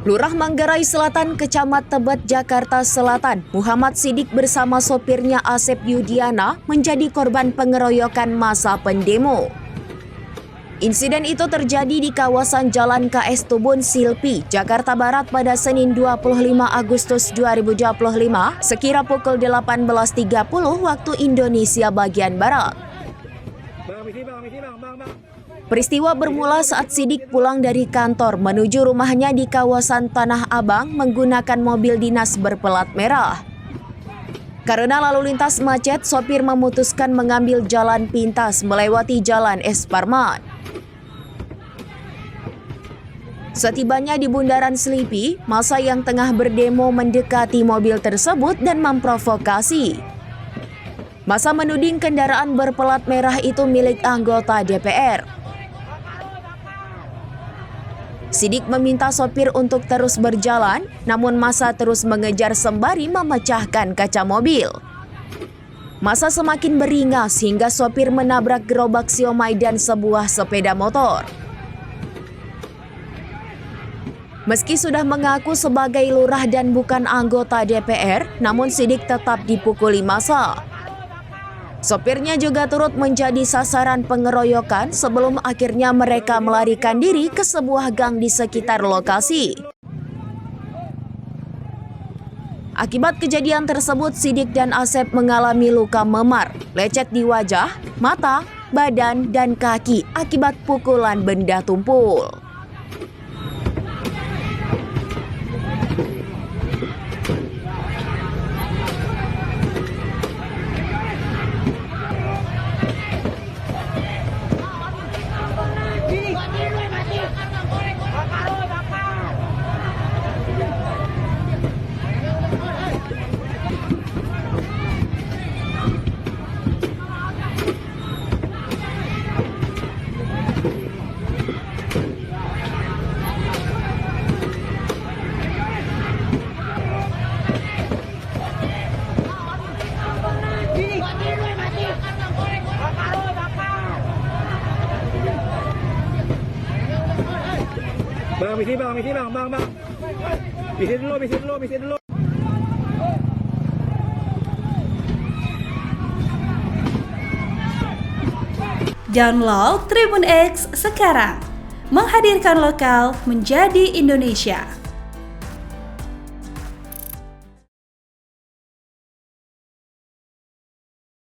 Lurah Manggarai Selatan, Kecamat Tebet, Jakarta Selatan, Muhammad Sidik bersama sopirnya Asep Yudiana menjadi korban pengeroyokan massa pendemo. Insiden itu terjadi di kawasan Jalan KS Tubun Silpi, Jakarta Barat pada Senin 25 Agustus 2025 sekira pukul 18.30 waktu Indonesia bagian Barat. Peristiwa bermula saat Sidik pulang dari kantor menuju rumahnya di kawasan Tanah Abang menggunakan mobil dinas berpelat merah. Karena lalu lintas macet, sopir memutuskan mengambil jalan pintas melewati Jalan Es Parman. Setibanya di bundaran Selipi, massa yang tengah berdemo mendekati mobil tersebut dan memprovokasi. Massa menuding kendaraan berpelat merah itu milik anggota DPR. Sidik meminta sopir untuk terus berjalan, namun massa terus mengejar sembari memecahkan kaca mobil. Massa semakin beringas hingga sopir menabrak gerobak siomay dan sebuah sepeda motor. Meski sudah mengaku sebagai lurah dan bukan anggota DPR, namun Sidik tetap dipukuli massa. Sopirnya juga turut menjadi sasaran pengeroyokan sebelum akhirnya mereka melarikan diri ke sebuah gang di sekitar lokasi. Akibat kejadian tersebut, Sidik dan Asep mengalami luka memar, lecet di wajah, mata, badan, dan kaki akibat pukulan benda tumpul. Bang, misi bang. Misi dulu. Download Tribun X sekarang, menghadirkan lokal menjadi Indonesia.